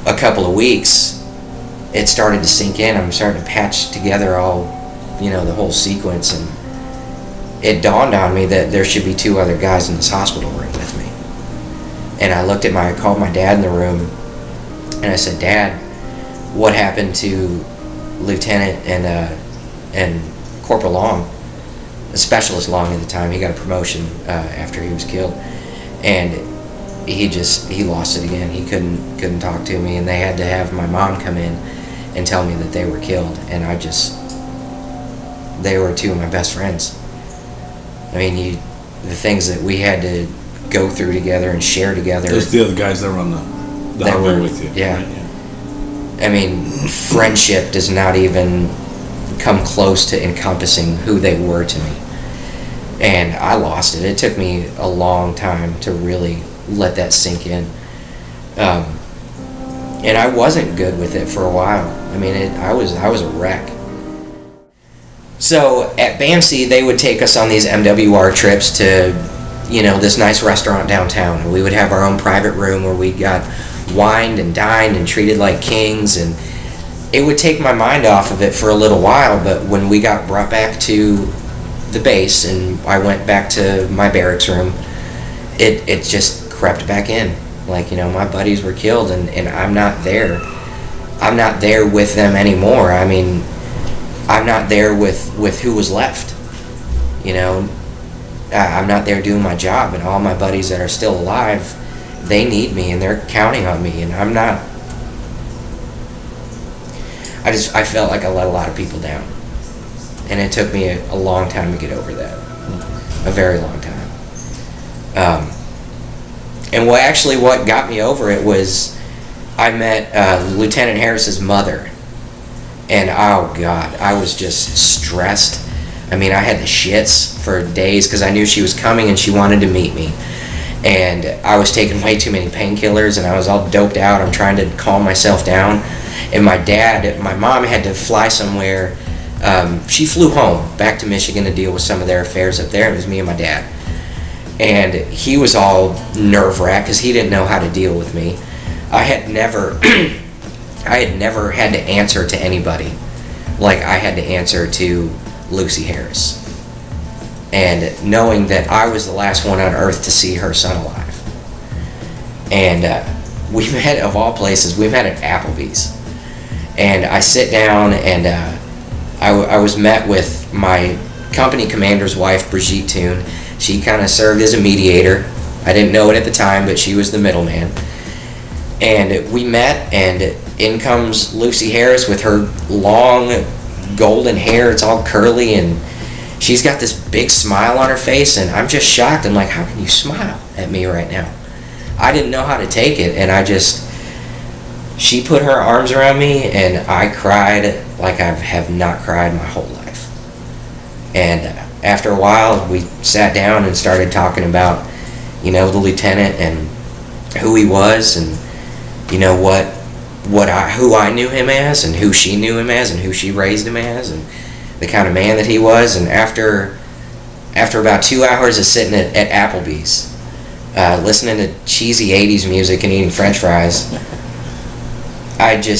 a couple of weeks, it started to sink in. I'm starting to patch together all the whole sequence, and it dawned on me that there should be 2 other guys in this hospital room with me. And I called my dad in the room, and I said, "Dad, what happened to Lieutenant and Corporal Long, Specialist Long at the time? He got a promotion after he was killed." And he lost it again. He couldn't talk to me, and they had to have my mom come in and tell me that they were killed. And they were 2 of my best friends. I mean, the things that we had to go through together and share together. Those the other guys that were on the highway with you. Yeah. Right? Yeah. I mean, friendship does not even come close to encompassing who they were to me. And I lost it. It took me a long time to really let that sink in. And I wasn't good with it for a while. I mean, I was a wreck. So at BAMC, they would take us on these MWR trips to, this nice restaurant downtown. And we would have our own private room where we got wined and dined and treated like kings. And it would take my mind off of it for a little while. But when we got brought back to the base and I went back to my barracks room, it just crept back in. Like, my buddies were killed, and I'm not there. I'm not there with them anymore. I mean, I'm not there with who was left. I'm not there doing my job, and all my buddies that are still alive, they need me, and they're counting on me, and I'm not. I felt like I let a lot of people down, and it took me a long time to get over that. A very long time. And what got me over it was I met Lieutenant Harris's mother, and oh God, I was just stressed. I mean, I had the shits for days because I knew she was coming and she wanted to meet me. And I was taking way too many painkillers and I was all doped out. I'm trying to calm myself down. And my mom had to fly somewhere. She flew home back to Michigan to deal with some of their affairs up there. It was me and my dad. And he was all nerve-wracked because he didn't know how to deal with me. I had never had to answer to anybody like I had to answer to Lucy Harris. And knowing that I was the last one on earth to see her son alive. And we met, of all places, we met at Applebee's. And I sit down and I was met with my company commander's wife, Brigitte Toon. She kind of served as a mediator. I didn't know it at the time, but she was the middleman. And we met, and in comes Lucy Harris with her long golden hair. It's all curly, and she's got this big smile on her face, and I'm just shocked. I'm like, how can you smile at me right now? I didn't know how to take it, and she put her arms around me, and I cried like I have not cried my whole life. And after a while, we sat down and started talking about, the lieutenant and who he was, and who I knew him as, and who she knew him as, and who she raised him as, and the kind of man that he was. And after about 2 hours of sitting at Applebee's, listening to cheesy 80s music and eating French fries,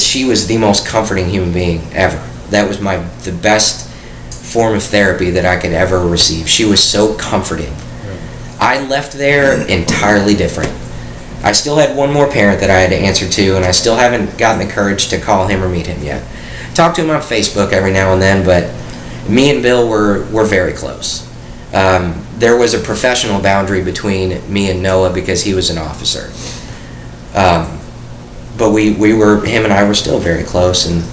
she was the most comforting human being ever. That was the best form of therapy that I could ever receive. She was so comforting. I left there entirely different. I still had one more parent that I had to answer to, and I still haven't gotten the courage to call him or meet him yet. Talk to him on Facebook every now and then, but me and Bill were very close. There was a professional boundary between me and Noah because he was an officer. But him and I were still very close, and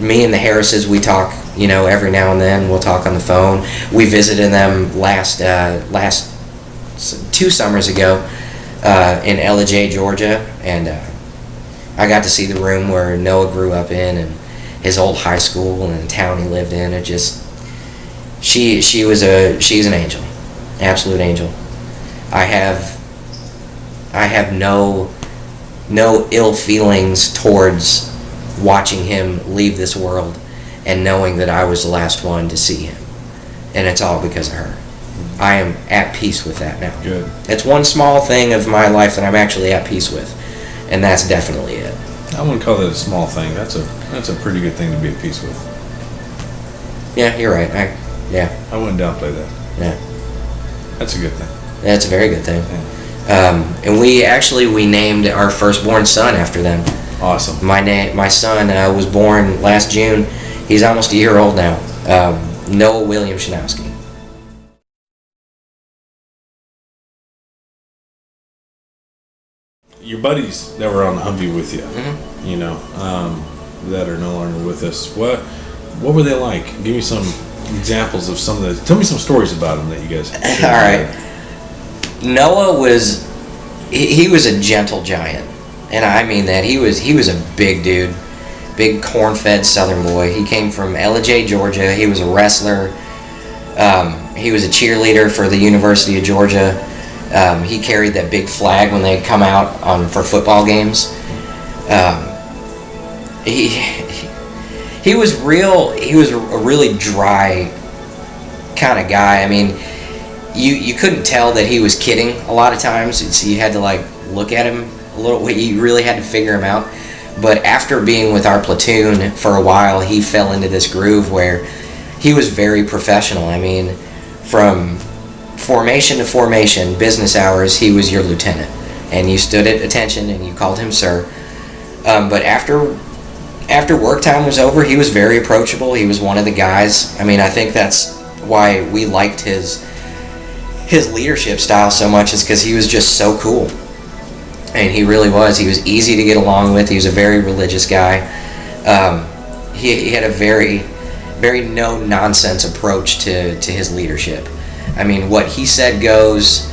me and the Harrises, we talk, every now and then. We'll talk on the phone. We visited them last 2 summers ago in Ellijay, Georgia, and I got to see the room where Noah grew up in, and his old high school, and the town he lived in. It just, she's an angel, absolute angel. I have no ill feelings towards watching him leave this world and knowing that I was the last one to see him, and it's all because of her. I am at peace with that now. Good. It's one small thing of my life that I'm actually at peace with, and that's definitely it. I wouldn't call that a small thing. That's a pretty good thing to be at peace with. Yeah, you're right. Yeah. I wouldn't downplay that. Yeah. That's a good thing. That's a very good thing. Yeah. And we named our firstborn son after them. Awesome. My son was born last June. He's almost a year old now. Noah William Chrzanowski. Your buddies that were on the Humvee with you, Mm-hmm. you know, that are no longer with us. What were they like? Give me some examples of some of the. Tell me some stories about them that you guys. All right. Noah was he was a gentle giant, and I mean that. He was a big dude, big corn-fed Southern boy. He came from Ellijay, Georgia. He was a wrestler. He was a cheerleader for the University of Georgia. He carried that big flag when they come out for football games. He was real. He was a really dry kind of guy. I mean, you couldn't tell that he was kidding a lot of times. So you had to like look at him a little. You really had to figure him out. But after being with our platoon for a while, he fell into this groove where he was very professional. I mean, from formation to formation, business hours, he was your lieutenant, and you stood at attention and you called him sir. But after work time was over, he was very approachable. He was one of the guys. I mean, I think that's why we liked his leadership style so much, is because he was just so cool. And he really was. He was easy to get along with. He was a very religious guy. He had a very, very no-nonsense approach to his leadership. I mean, what he said goes,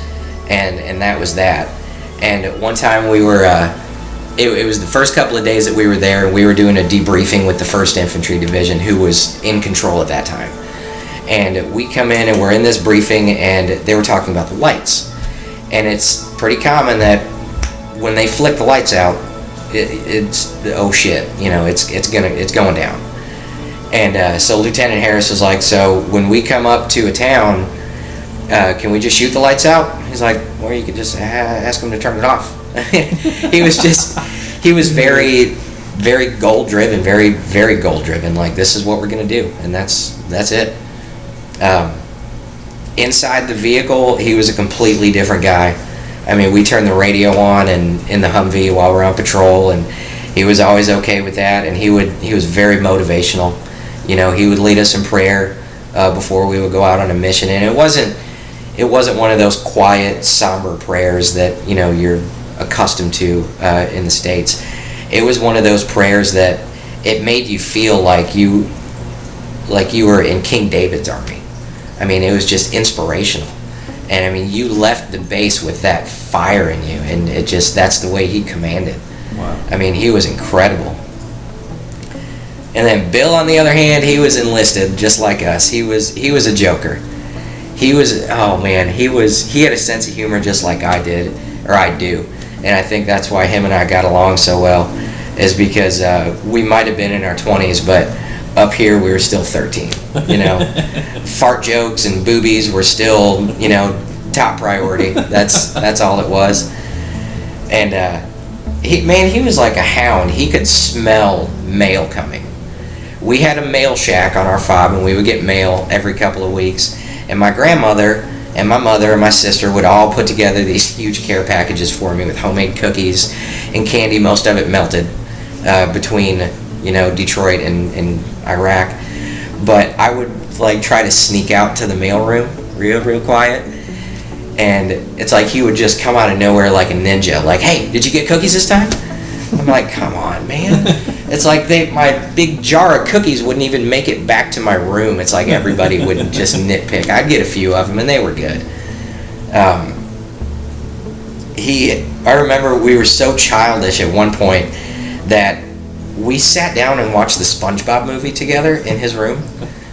and that was that. And one time we were, it was the first couple of days that we were there, and we were doing a debriefing with the 1st Infantry Division, who was in control at that time. And we come in, and we're in this briefing, and they were talking about the lights. And it's pretty common that when they flick the lights out, it's oh shit, you know, it's going down. And so Lieutenant Harris was like, so when we come up to a town, can we just shoot the lights out? He's like, well, you could just ask them to turn it off. he was very, very goal driven, very, very goal driven. Like, this is what we're gonna do, and that's it. Inside the vehicle, he was a completely different guy. I mean, we turned the radio on and in the Humvee while we're on patrol, and he was always okay with that. And he was very motivational. You know, he would lead us in prayer before we would go out on a mission, and it wasn't one of those quiet, somber prayers that, you know, you're accustomed to in the States. It was one of those prayers that it made you feel like you were in King David's army. I mean, it was just inspirational. And I mean, you left the base with that fire in you, and that's the way he commanded. Wow. I mean, he was incredible. And then Bill, on the other hand, he was enlisted just like us. He was a joker. He had a sense of humor just like I did, or I do. And I think that's why him and I got along so well, is because we might have been in our 20s, but up here we were still 13, you know. Fart jokes and boobies were still, you know, top priority. That's all it was. And he was like a hound. He could smell mail coming. We had a mail shack on our fob, and we would get mail every couple of weeks. And my grandmother and my mother and my sister would all put together these huge care packages for me with homemade cookies and candy, most of it melted, between, you know, Detroit and Iraq. But I would like try to sneak out to the mailroom real quiet, and it's like he would just come out of nowhere like a ninja, like, hey, did you get cookies this time? I'm like, come on, man. It's like my big jar of cookies wouldn't even make it back to my room. It's like everybody would just nitpick. I'd get a few of them, and they were good. I remember we were so childish at one point that we sat down and watched the SpongeBob movie together in his room.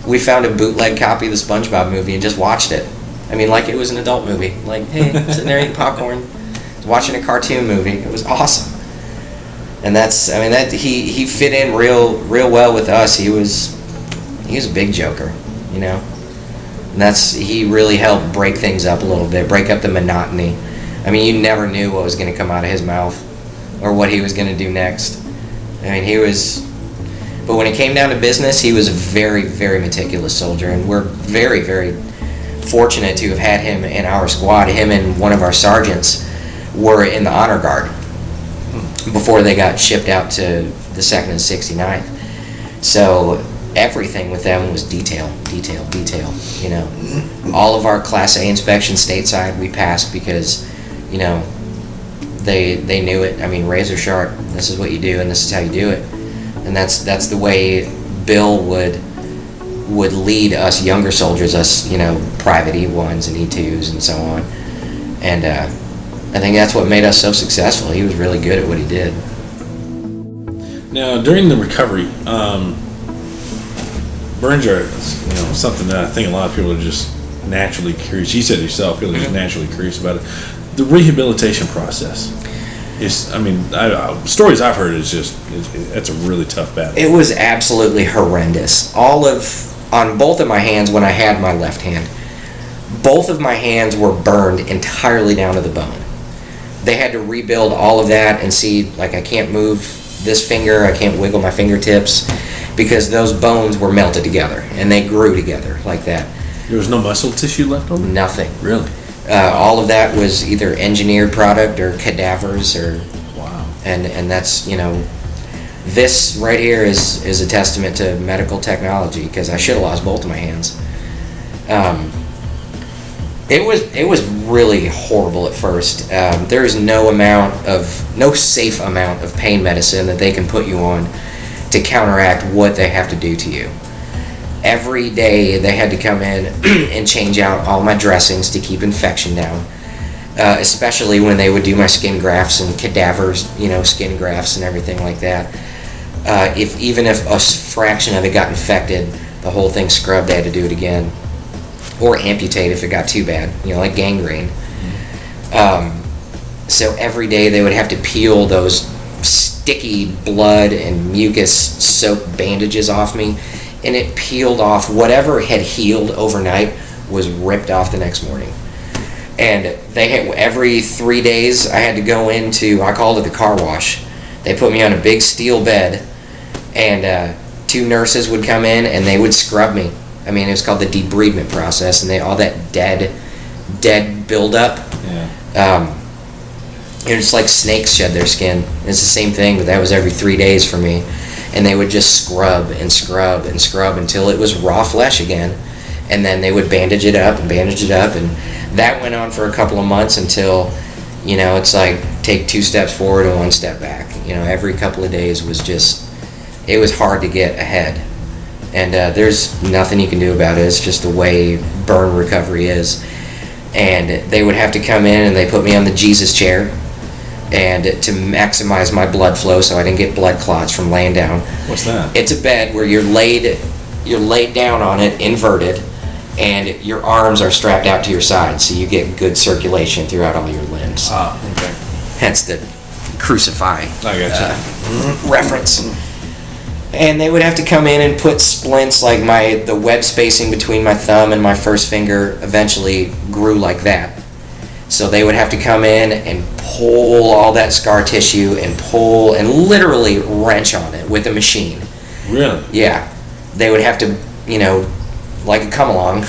We found a bootleg copy of the SpongeBob movie and just watched it. I mean, like it was an adult movie. Like, hey, sitting there eating popcorn, watching a cartoon movie. It was awesome. And he fit in real well with us. He was a big joker, you know. And he really helped break things up a little bit, break up the monotony. I mean, you never knew what was going to come out of his mouth or what he was going to do next. I mean, But when it came down to business, he was a very, very meticulous soldier, and we're very, very fortunate to have had him in our squad. Him and one of our sergeants were in the honor guard before they got shipped out to the 2nd and 69th. So everything with them was detail. You know, all of our Class A inspections stateside we passed because, you know, they knew it. I mean, razor sharp. This is what you do, and this is how you do it. And that's the way Bill would lead us younger soldiers, us, you know, private E1s and E2s and so on. And I think that's what made us so successful. He was really good at what he did. Now, during the recovery, burns are, you know, something that I think a lot of people are just naturally curious. You said it yourself, people are just naturally curious about it. The rehabilitation process is, I mean, stories I've heard is just, it's a really tough battle. It was absolutely horrendous. On both of my hands, when I had my left hand, both of my hands were burned entirely down to the bone. They had to rebuild all of that and see, like, I can't move this finger, I can't wiggle my fingertips, because those bones were melted together and they grew together like that. There was no muscle tissue left over? Nothing. Really? All of that was either engineered product or cadavers or. Wow. And that's, you know, this right here is a testament to medical technology, because I should have lost both of my hands. It was really horrible at first. There is no safe amount of pain medicine that they can put you on to counteract what they have to do to you. Every day they had to come in and change out all my dressings to keep infection down, especially when they would do my skin grafts and cadavers, you know, skin grafts and everything like that. Even if a fraction of it got infected, the whole thing scrubbed, they had to do it again. Or amputate if it got too bad, you know, like gangrene. So every day they would have to peel those sticky blood and mucus soaked bandages off me, and it peeled off. Whatever had healed overnight was ripped off the next morning. And they had, every 3 days I had to go into, I called it the car wash. They put me on a big steel bed, and 2 nurses would come in and they would scrub me. I mean, it was called the debridement process, and all that dead buildup. Yeah. It's like snakes shed their skin. It's the same thing, but that was every 3 days for me. And they would just scrub and scrub and scrub until it was raw flesh again. And then they would bandage it up and bandage it up. And that went on for a couple of months until, you know, it's like take 2 steps forward and 1 step back. You know, every couple of days was just, it was hard to get ahead. And there's nothing you can do about it. It's just the way burn recovery is. And they would have to come in and they put me on the Jesus chair, and to maximize my blood flow so I didn't get blood clots from laying down. What's that? It's a bed where you're laid down on it, inverted, and your arms are strapped out to your sides, so you get good circulation throughout all your limbs. Ah, okay. Hence the crucify I gotcha. reference. And they would have to come in and put splints, like the web spacing between my thumb and my first finger eventually grew like that. So they would have to come in and pull all that scar tissue and pull and literally wrench on it with a machine. Really? Yeah. They would have to, you know, like a come along,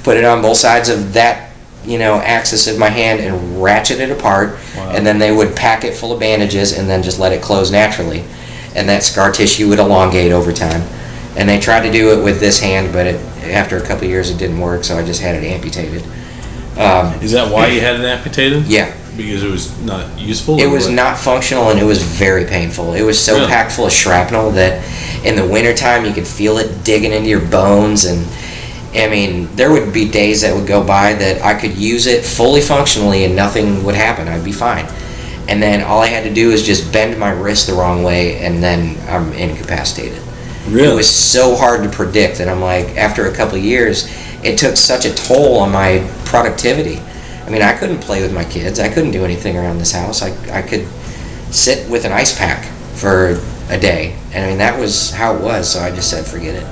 put it on both sides of that, you know, axis of my hand and ratchet it apart. Wow. And then they would pack it full of bandages and then just let it close naturally. And that scar tissue would elongate over time. And they tried to do it with this hand, but after a couple of years it didn't work, so I just had it amputated. Is that why you had it amputated? Yeah. Because it was not useful? It was not functional, and it was very painful. It was so Really? packed full of shrapnel that in the wintertime you could feel it digging into your bones. And I mean, there would be days that would go by that I could use it fully functionally and nothing would happen. I'd be fine. And then all I had to do is just bend my wrist the wrong way, and then I'm incapacitated. Really? It was so hard to predict that I'm like, after a couple of years, it took such a toll on my productivity. I mean, I couldn't play with my kids. I couldn't do anything around this house. I could sit with an ice pack for a day. And I mean, that was how it was, so I just said, forget it.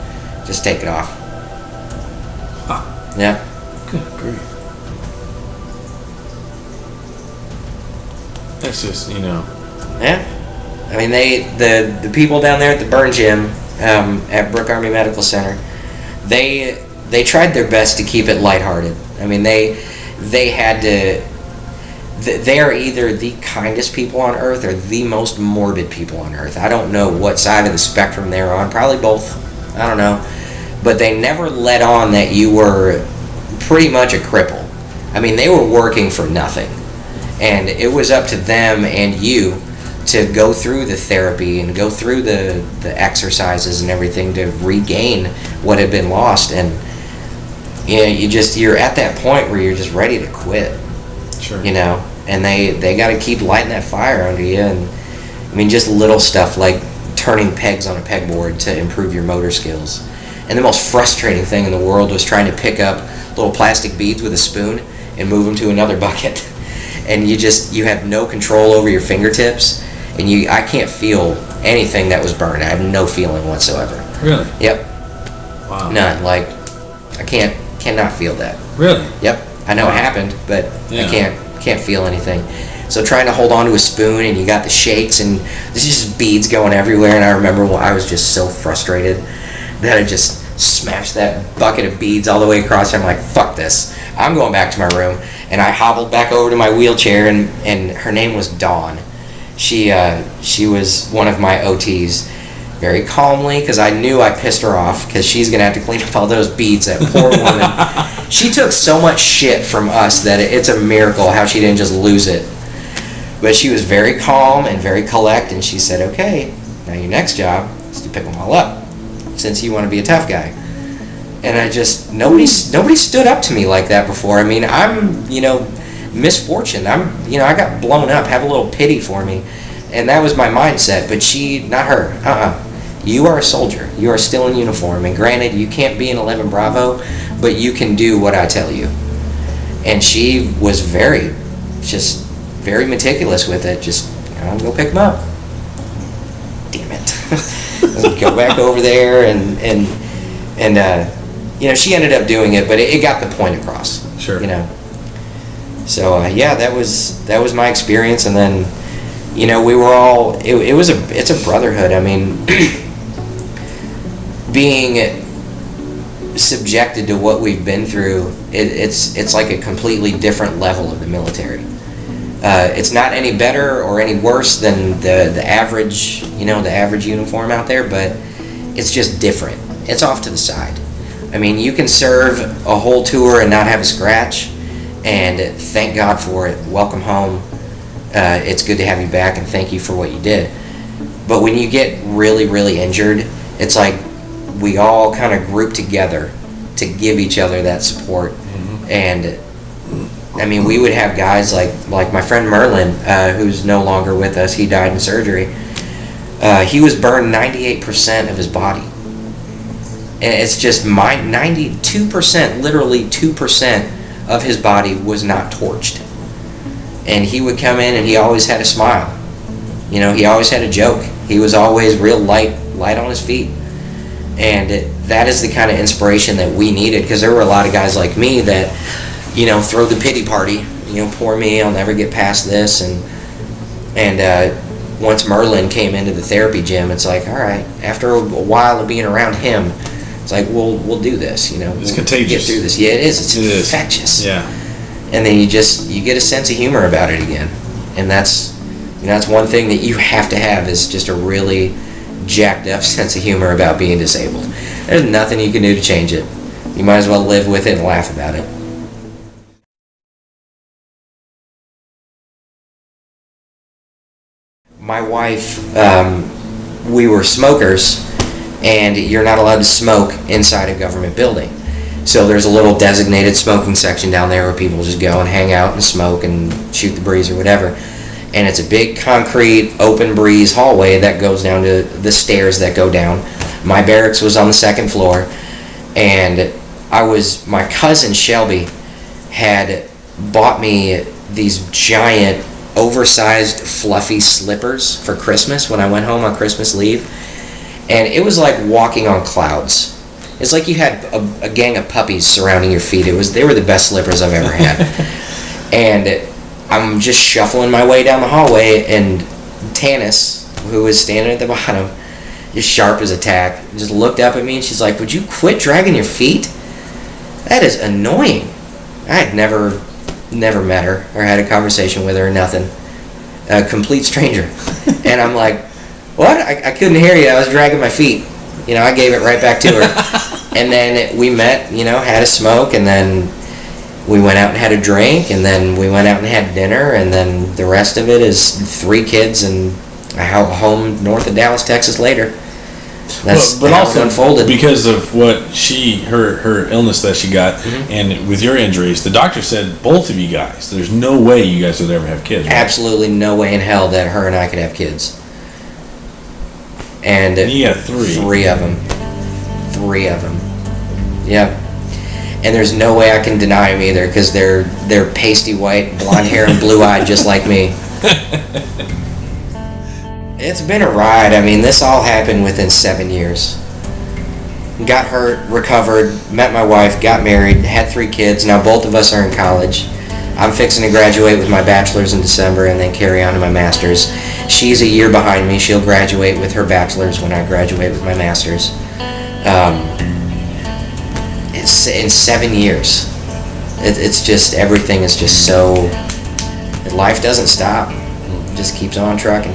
Just take it off. Ah. Yeah. Good grief. That's just, you know. Yeah. I mean, the people down there at the burn gym, at Brooke Army Medical Center, they tried their best to keep it lighthearted. I mean, they had to. They are either the kindest people on earth or the most morbid people on earth. I don't know what side of the spectrum they're on. Probably both. I don't know. But they never let on that you were pretty much a cripple. I mean, they were working for nothing. And it was up to them and you to go through the therapy and go through the exercises and everything to regain what had been lost. And you're at that point where you're just ready to quit. Sure. And they got to keep lighting that fire under you. And I mean, just little stuff like turning pegs on a pegboard to improve your motor skills. And the most frustrating thing in the world was trying to pick up little plastic beads with a spoon and move them to another bucket. And you have no control over your fingertips, and I can't feel anything that was burned. I have no feeling whatsoever. Really? Yep. Wow. None. Like, I cannot feel that. Really? Yep. I know it happened, but Yeah. I can't feel anything. So trying to hold on to a spoon, and you got the shakes, and there's just beads going everywhere. And I remember when I was just so frustrated that I just smashed that bucket of beads all the way across. I'm like, fuck this. I'm going back to my room. And I hobbled back over to my wheelchair, and her name was Dawn. She was one of my OTs. Very calmly, because I knew I pissed her off, because she's going to have to clean up all those beads. That poor woman. She took so much shit from us that it's a miracle how she didn't just lose it. But she was very calm and very collect, and she said, okay, now your next job is to pick them all up, since you want to be a tough guy. And nobody stood up to me like that before. I mean, I'm, misfortune. I got blown up. Have a little pity for me. And that was my mindset. But not her. You are a soldier. You are still in uniform. And granted, you can't be an 11 Bravo, but you can do what I tell you. And she was very meticulous with it. Just, go pick them up. Damn it. Go back over there and she ended up doing it, but it got the point across. Sure. So that was my experience, and then we were all it's a brotherhood. I mean, being subjected to what we've been through, it's like a completely different level of the military. It's not any better or any worse than the average uniform out there, but it's just different. It's off to the side. I mean, you can serve a whole tour and not have a scratch, and thank God for it. Welcome home. It's good to have you back, and thank you for what you did. But when you get really, really injured, it's like we all kind of group together to give each other that support. Mm-hmm. And I mean, we would have guys like my friend Merlin, who's no longer with us. He died in surgery. He was burned 98% of his body. And it's just 92%, literally 2% of his body was not torched. And he would come in and he always had a smile. He always had a joke. He was always real light on his feet. And that is the kind of inspiration that we needed, because there were a lot of guys like me that, throw the pity party. Poor me, I'll never get past this. And once Merlin came into the therapy gym, it's like, all right, after a while of being around him, it's like, we'll do this, It's contagious. Get through this. Yeah, it is. It's infectious. Yeah. And then you get a sense of humor about it again. And that's one thing that you have to have, is just a really jacked up sense of humor about being disabled. There's nothing you can do to change it. You might as well live with it and laugh about it. My wife, we were smokers, and you're not allowed to smoke inside a government building. So there's a little designated smoking section down there where people just go and hang out and smoke and shoot the breeze or whatever. And it's a big concrete open breeze hallway that goes down to the stairs that go down. My barracks was on the second floor, and my cousin Shelby had bought me these giant oversized fluffy slippers for Christmas when I went home on Christmas leave. And it was like walking on clouds. It's like you had a gang of puppies surrounding your feet. They were the best slippers I've ever had. And I'm just shuffling my way down the hallway, and Tanis, who was standing at the bottom, just sharp as a tack. Just looked up at me and she's like, "Would you quit dragging your feet? That is annoying." I had never met her or had a conversation with her or nothing. A complete stranger. And I'm like, "What? I couldn't hear you. I was dragging my feet." I gave it right back to her. And then we met, had a smoke, and then we went out and had a drink, and then we went out and had dinner, and then the rest of it is 3 kids and a home north of Dallas, Texas later. That's but how also it unfolded. because of what her illness that she got, and with your injuries, the doctor said both of you guys, there's no way you guys would ever have kids. Right? Absolutely no way in hell that her and I could have kids. And you got 3. 3 of them. 3 of them. Yep. And there's no way I can deny them either, because they're pasty white, blonde hair, and blue eyed, just like me. It's been a ride. I mean, this all happened within 7 years. Got hurt, recovered, met my wife, got married, had 3 kids. Now both of us are in college. I'm fixing to graduate with my bachelor's in December and then carry on to my master's. She's a year behind me. She'll graduate with her bachelor's when I graduate with my master's. It's in 7 years. It's just, everything is just so, life doesn't stop. It just keeps on trucking.